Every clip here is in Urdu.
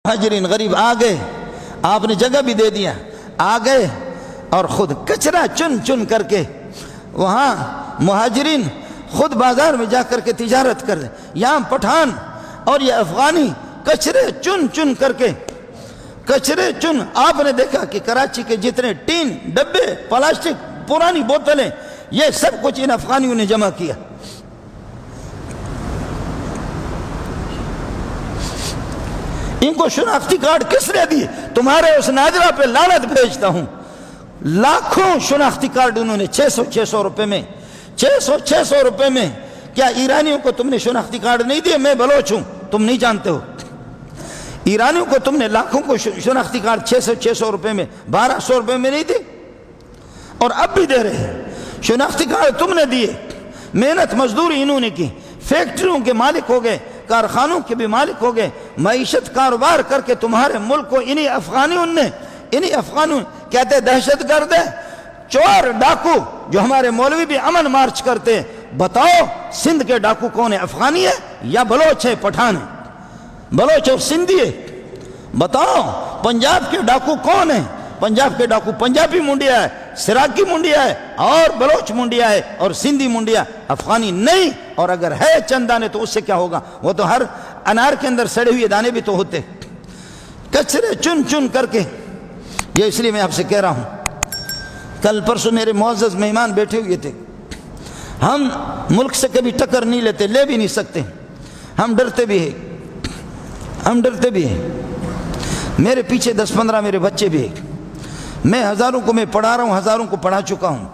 مہاجرین غریب آ گئے، آپ نے جگہ بھی دے دیا، آ گئے اور خود کچرا چن چن کر کے وہاں مہاجرین خود بازار میں جا کر کے تجارت کر دیں۔ یہاں پٹھان اور یہ افغانی کچرے چن چن کر کے کچرے چن، آپ نے دیکھا کہ کراچی کے جتنے ٹین، ڈبے، پلاسٹک، پرانی بوتلیں، یہ سب کچھ ان افغانیوں نے جمع کیا۔ ان کو شناختی کارڈ کس نے دی؟ تمہارے اس نادرہ پہ لعنت بھیجتا ہوں۔ لاکھوں شناختی کارڈ انہوں نے 600 روپے میں، 600 روپے میں۔ کیا ایرانیوں کو تم نے شناختی کارڈ نہیں دیے؟ میں بلوچ ہوں، تم نہیں جانتے ہو۔ ایرانیوں کو تم نے لاکھوں کو شناختی کارڈ 600 روپے میں، 1200 روپے میں نہیں دی، اور اب بھی دے رہے ہیں۔ شناختی کارڈ تم نے دیے، محنت مزدوری انہوں نے کی، فیکٹریوں کے مالک ہو گئے، کارخانوں کے بھی مالک ہو گئے، معیشت کاروبار کر کے تمہارے ملک کو انہی افغانیوں کہتے دہشت گرد ہے، چور، ڈاکو، جو ہمارے مولوی بھی امن مارچ کرتے۔ بتاؤ سندھ کے ڈاکو کون ہے؟ افغانی ہے یا بلوچ ہے، پٹھان ہے؟ بلوچ اور سندھی ہے؟ بتاؤ پنجاب کے ڈاکو کون ہے؟ پنجاب کے ڈاکو پنجابی منڈیا ہے، سراکی منڈیا ہے، اور بلوچ منڈیا ہے، اور سندھی منڈیا، افغانی نہیں۔ اور اگر ہے چند دانے تو اس سے کیا ہوگا؟ وہ تو ہر انار کے اندر سڑے ہوئے دانے بھی تو ہوتے۔ کچرے چن چن کر کے، یہ اس لیے میں آپ سے کہہ رہا ہوں، کل پرسوں میرے معزز مہمان بیٹھے ہوئے تھے۔ ہم ملک سے کبھی ٹکر نہیں لیتے، لے بھی نہیں سکتے، ہم ڈرتے بھی ہیں، میرے پیچھے 10-15 میرے بچے بھی ہیں، میں ہزاروں کو میں پڑھا رہا ہوں، ہزاروں کو پڑھا چکا ہوں۔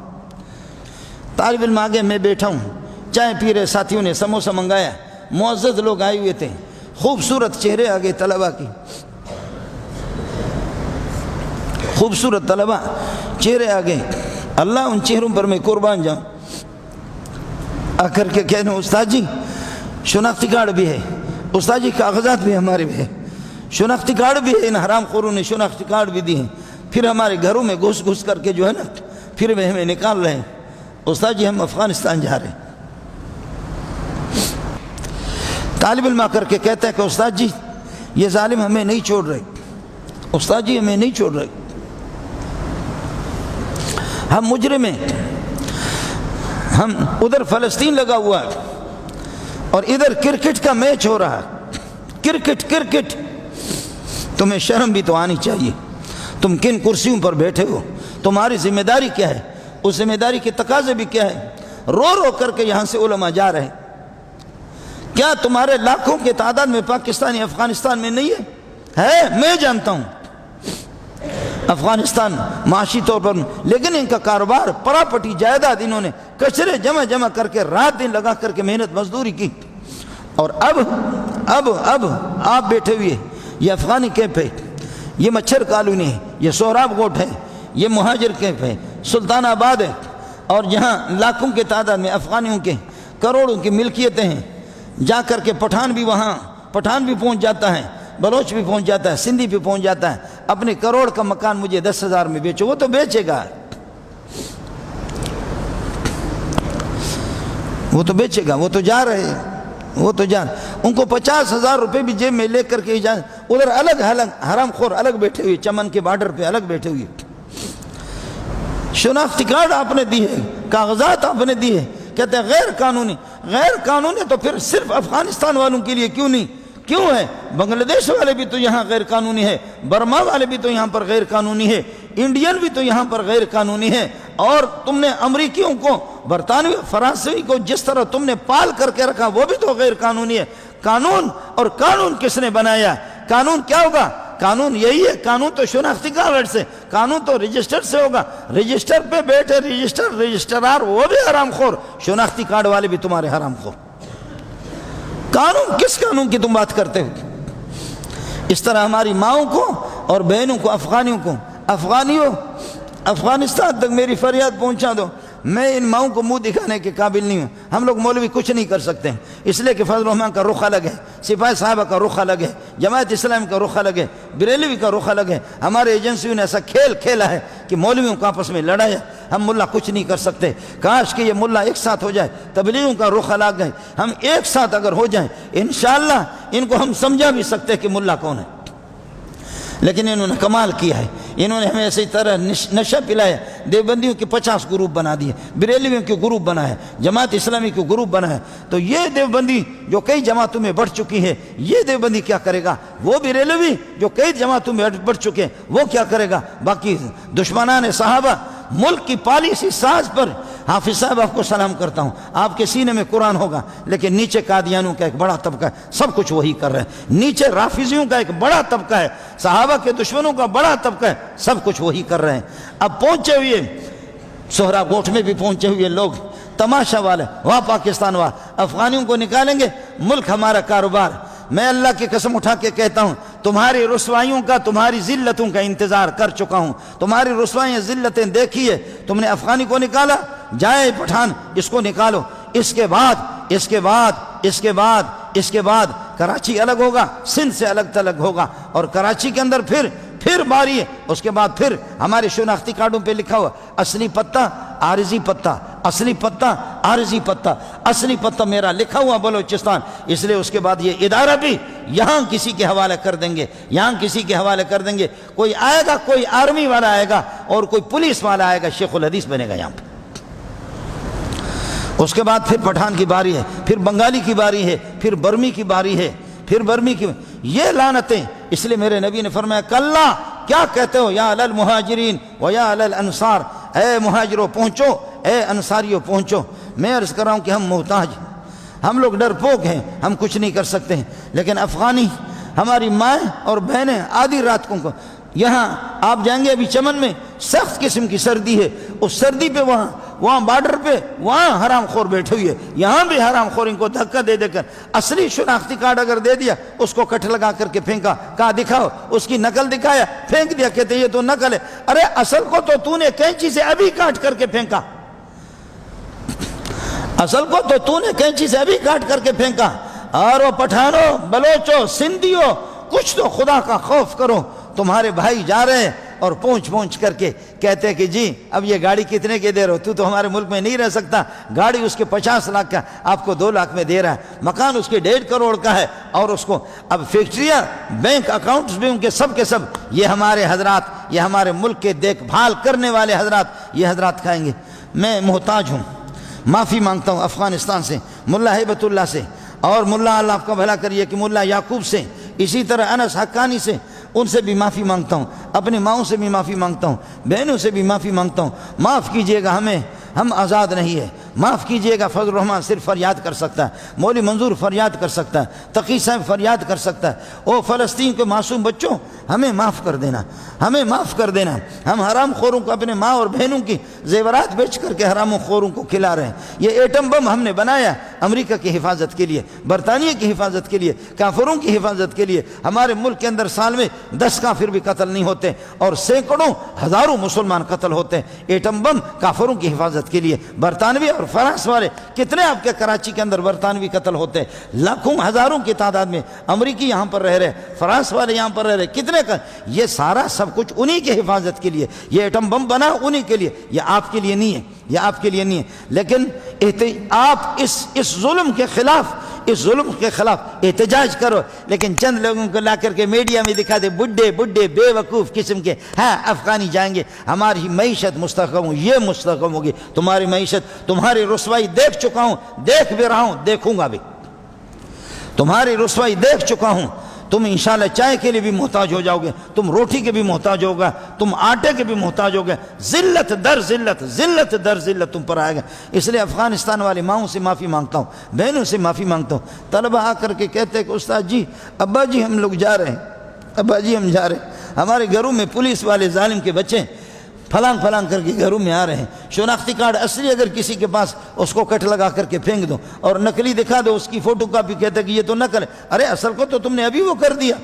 طالب علم آگے میں بیٹھا ہوں، چائے پی رہے، ساتھیوں نے سموسہ منگایا، معزز لوگ آئے ہوئے تھے، خوبصورت چہرے آگے طلبہ کی، خوبصورت طلبہ چہرے آگے، اللہ ان چہروں پر میں قربان جاؤں۔ آ کر کے کہنے استاد جی شناختی کارڈ بھی ہے، استاد جی کاغذات بھی ہمارے بھی ہے، شناختی کارڈ بھی ہے، ان حرام خوروں نے شناختی کارڈ بھی دی ہیں، پھر ہمارے گھروں میں گھس گھس کر کے جو ہے نا، پھر وہ ہمیں نکال رہے ہیں۔ استاد جی ہم افغانستان جا رہے ہیں۔ طالب علم آ کر کے کہتا ہے کہ استاد جی یہ ظالم ہمیں نہیں چھوڑ رہے، استاد جی ہمیں نہیں چھوڑ رہے، ہم مجرم ہیں، ہم ادھر فلسطین لگا ہوا ہے اور ادھر کرکٹ کا میچ ہو رہا ہے، کرکٹ۔ تمہیں شرم بھی تو آنی چاہیے، تم کن کرسیوں پر بیٹھے ہو، تمہاری ذمہ داری کیا ہے، اس ذمہ داری کے تقاضے بھی کیا ہے؟ رو رو کر کے یہاں سے علماء جا رہے ہیں۔ کیا تمہارے لاکھوں کے تعداد میں پاکستانی افغانستان میں نہیں ہے؟ میں جانتا ہوں افغانستان معاشی طور پر، لیکن ان کا کاروبار، پراپرٹی، جائیداد، انہوں نے کچرے جمع کر کے رات دن لگا کر کے محنت مزدوری کی، اور اب آپ بیٹھے ہوئے، یہ افغانی کیمپ ہے، یہ مچھر کالونی ہے، یہ سہراب گوٹ ہے، یہ مہاجر کیمپ ہے، سلطان آباد ہے، اور جہاں لاکھوں کے تعداد میں افغانیوں کے کروڑوں کی ملکیتیں ہیں، جا کر کے پٹھان بھی پہنچ جاتا ہے، بلوچ بھی پہنچ جاتا ہے، سندھی بھی پہنچ جاتا ہے، اپنے کروڑ کا مکان مجھے 10,000 میں بیچو، وہ تو بیچے گا، وہ تو جا رہے ہیں، ان کو 50,000 روپے بھی جیب میں لے کر کے ادھر الگ حرام خور الگ بیٹھے ہوئے، چمن کے بارڈر پہ الگ بیٹھے ہوئے۔ شناختی کارڈ آپ نے دی ہے، کاغذات آپ نے دی ہے، کہتے ہیں غیر قانونی تو پھر صرف افغانستان والوں کے لیے کیوں ہے؟ بنگلہ دیش والے بھی تو یہاں غیر قانونی ہے، برما والے بھی تو یہاں پر غیر قانونی ہے، انڈین بھی تو یہاں پر غیر قانونی ہے، اور تم نے امریکیوں کو، برطانوی، فرانسوی کو جس طرح تم نے پال کر کے رکھا وہ بھی تو غیر قانونی ہے۔ قانون کس نے بنایا؟ قانون کیا ہوگا؟ قانون یہی ہے، قانون تو شناختی کارڈ سے، قانون تو رجسٹر سے ہوگا، رجسٹر پہ بیٹھے رجسٹرار وہ بھی حرام خور، شناختی کارڈ والے بھی تمہارے حرام خور۔ کس قانون کی تم بات کرتے ہو؟ اس طرح ہماری ماؤں کو اور بہنوں کو، افغانستان تک میری فریاد پہنچا دو۔ میں ان ماؤں کو منہ دکھانے کے قابل نہیں ہوں، ہم لوگ مولوی کچھ نہیں کر سکتے ہیں، اس لیے کہ فضل الرحمان کا رخ الگ ہے، سپاہی صاحبہ کا رخ الگ ہے، جماعت اسلام کا رخ الگ ہے، بریلوی کا رخ الگ ہے، ہمارے ایجنسیوں نے ایسا کھیل کھیلا ہے کہ مولویوں کو آپس میں لڑایا، ہم ملا کچھ نہیں کر سکتے۔ کاش کہ یہ ملا ایک ساتھ ہو جائے، تبلیغوں کا رخ الگ ہے، ہم ایک ساتھ اگر ہو جائیں انشاءاللہ ان کو ہم سمجھا بھی سکتے کہ ملا کون ہے۔ لیکن انہوں نے کمال کیا ہے، انہوں نے ہمیں اسی طرح نشہ پلایا، دیوبندیوں کے 50 گروپ بنا دیے، بریلویوں کے گروپ بنا ہے، جماعت اسلامی کے گروپ بنا ہے۔ تو یہ دیوبندی جو کئی جماعتوں میں بڑھ چکی ہے، یہ دیوبندی کیا کرے گا؟ وہ بریلوی جو کئی جماعتوں میں بڑھ چکے ہیں، وہ کیا کرے گا؟ باقی دشمنان صحابہ ملک کی پالیسی ساز پر حافظ صاحب آپ کو سلام کرتا ہوں، آپ کے سینے میں قرآن ہوگا، لیکن نیچے قادیانوں کا ایک بڑا طبقہ ہے، سب کچھ وہی کر رہے ہیں۔ نیچے رافضیوں کا ایک بڑا طبقہ ہے، صحابہ کے دشمنوں کا بڑا طبقہ ہے، سب کچھ وہی کر رہے ہیں۔ اب پہنچے ہوئے سہرا گوٹھ میں بھی پہنچے ہوئے لوگ تماشا والے، وہاں پاکستان والے افغانیوں کو نکالیں گے، ملک ہمارا کاروبار۔ میں اللہ کی قسم اٹھا کے کہتا ہوں، تمہاری رسوائیوں کا، تمہاری ذلتوں کا انتظار کر چکا ہوں، تمہاری رسوائیاں ذلتیں دیکھی ہے۔ تم نے افغانی کو نکالا، جائے پٹھان اس کو نکالو، اس کے بعد کراچی الگ ہوگا، سندھ سے الگ تلگ ہوگا، اور کراچی کے اندر پھر باری ہے۔ اس کے بعد پھر ہمارے شناختی کارڈوں پہ لکھا ہوا اصلی پتہ عارضی پتہ، اصلی پتہ عارضی پتہ، اصلی پتہ میرا لکھا ہوا بلوچستان، اس لیے اس کے بعد یہ ادارہ بھی یہاں کسی کے حوالے کر دیں گے، یہاں کسی کے حوالے کر دیں گے۔ کوئی آئے گا، کوئی آرمی والا آئے گا اور کوئی پولیس والا آئے گا، شیخ الحدیث بنے گا یہاں پہ۔ اس کے بعد پھر پٹھان کی باری ہے، پھر بنگالی کی باری ہے، پھر برمی کی باری ہے، پھر برمی کی، یہ لعنتیں۔ اس لیے میرے نبی نے فرمایا کلا، کیا کہتے ہو یا علی المہاجرین و یا علی الانصار، اے مہاجروں پہنچو، اے انصاریوں پہنچو۔ میں عرض کر رہا ہوں کہ ہم محتاج ہیں، ہم لوگ ڈرپوک ہیں، ہم کچھ نہیں کر سکتے ہیں، لیکن افغانی ہماری مائیں اور بہنیں آدھی رات کو یہاں آپ جائیں گے، ابھی چمن میں سخت قسم کی سردی ہے، اس سردی پہ وہاں بارڈر پہ وہاں حرام خور بیٹھے ہوئے، یہاں بھی حرام خور ان کو دھکا دے کر اصلی شناختی کارڈ اگر دے دیا، اس کو کٹ لگا کر کے پھینکا، کہا دکھاؤ، اس کی نقل دکھایا، پھینک دیا، کہتے یہ تو نقل ہے۔ ارے اصل کو تو نے کینچی سے ابھی کاٹ کر کے پھینکا، اصل کو تو نے کینچی سے ابھی کاٹ کر کے پھینکا۔ اور وہ پٹھانوں، بلوچوں، سندھیوں، کچھ تو خدا کا خوف کرو، تمہارے بھائی جا رہے ہیں اور پہنچ کر کے کہتے ہیں کہ جی اب یہ گاڑی کتنے کے دے رہے ہو، تو ہمارے ملک میں نہیں رہ سکتا، گاڑی اس کے 50 لاکھ کا آپ کو 2 لاکھ میں دے رہا ہے، مکان اس کے 1.5 کروڑ کا ہے، اور اس کو اب فیکٹریاں، بینک اکاؤنٹس بھی ان کے سب یہ ہمارے حضرات، یہ ہمارے ملک کے دیکھ بھال کرنے والے حضرات، یہ حضرات کھائیں گے۔ میں محتاج ہوں، معافی مانگتا ہوں افغانستان سے، ملا ہیبت اللہ سے، اور ملا اللہ آپ کا بھلا کریے کہ ملا یعقوب سے، اسی طرح انس حقانی سے، ان سے بھی معافی مانگتا ہوں، اپنی ماؤں سے بھی معافی مانگتا ہوں، بہنوں سے بھی معافی مانگتا ہوں۔ معاف کیجئے گا ہمیں، ہم آزاد نہیں ہے، معاف کیجئے گا۔ فضل الرحمان صرف فریاد کر سکتا ہے، مولوی منظور فریاد کر سکتا ہے، تقی صاحب فریاد کر سکتا ہے۔ او فلسطین کے معصوم بچوں، ہمیں معاف کر دینا، ہمیں معاف کر دینا۔ ہم حرام خوروں کو اپنے ماں اور بہنوں کی زیورات بیچ کر کے حرام خوروں کو کھلا رہے ہیں۔ یہ ایٹم بم ہم نے بنایا امریکہ کی حفاظت کے لیے، برطانیہ کی حفاظت کے لیے، کافروں کی حفاظت کے لیے۔ ہمارے ملک کے اندر سال میں 10 کافر بھی قتل نہیں ہوتے، اور سینکڑوں ہزاروں مسلمان قتل ہوتے ہیں۔ ایٹم بم کافروں کی حفاظت کے لیے۔ برطانوی اور فرانس والے کتنے آپ کے کراچی کے اندر برطانوی قتل ہوتے ہیں، لاکھوں ہزاروں کی تعداد میں۔ امریکی یہاں پر رہ رہے، فرانس والے یہاں پر رہ رہے، کتنے کا، یہ سارا سب کچھ انہی کی حفاظت کے لیے۔ یہ ایٹم بم بنا انہی کے لیے، یہ آپ کے لیے نہیں ہے، یہ آپ کے لیے نہیں ہے۔ لیکن آپ اس ظلم کے خلاف احتجاج کرو، لیکن چند لوگوں کو لا کر کے میڈیا میں دکھا دے، بڈھے بے وقوف قسم کے، ہاں افغانی جائیں گے، ہماری معیشت مستحکم ہو، یہ مستحکم ہوگی۔ تمہاری معیشت، تمہاری رسوائی دیکھ چکا ہوں، دیکھ بھی رہا ہوں، دیکھوں گا بھی، تمہاری رسوائی دیکھ چکا ہوں۔ تم انشاءاللہ چائے کے لیے بھی محتاج ہو جاؤ گے، تم روٹی کے بھی محتاج ہوگا، تم آٹے کے بھی محتاج ہوگے، ذلت در ذلت تم پر آئے گا۔ اس لیے افغانستان والے ماؤں سے معافی مانگتا ہوں، بہنوں سے معافی مانگتا ہوں۔ طلبہ آ کر کے کہتے ہیں کہ استاد جی، ابا جی ہم لوگ جا رہے ہیں، ابا جی ہم جا رہے ہیں، ہمارے گھروں میں پولیس والے ظالم کے بچے پھلانگ کر کے گھروں میں آ رہے ہیں، شناختی کارڈ اصلی اگر کسی کے پاس، اس کو کٹ لگا کر کے پھینک دو، اور نقلی دکھا دو، اس کی فوٹو کاپی، کہتے کہ یہ تو نقل ہے۔ ارے اصل کو تو تم نے ابھی وہ کر دیا۔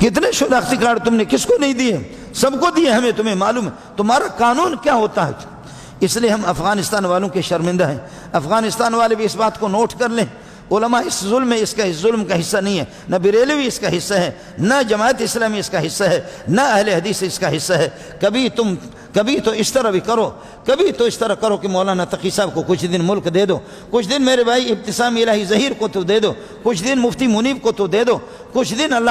کتنے شناختی کارڈ تم نے کس کو نہیں دیے؟ سب کو دیے، ہمیں تمہیں معلوم ہے تمہارا قانون کیا ہوتا ہے۔ اس لیے ہم افغانستان والوں کے شرمندہ ہیں۔ افغانستان والے بھی اس بات کو نوٹ کر لیں، علماء اس ظلم کا حصہ نہیں ہے، نہ بریلوی اس کا حصہ ہے، نہ جماعت اسلامی اس کا حصہ ہے، نہ اہل حدیث اس کا حصہ ہے۔ کبھی تو اس طرح بھی کرو، کبھی تو اس طرح کرو کہ مولانا تقی صاحب کو کچھ دن ملک دے دو، کچھ دن میرے بھائی ابتسام الہی ظہیر کو تو دے دو، کچھ دن مفتی منیب کو تو دے دو، کچھ دن اللہ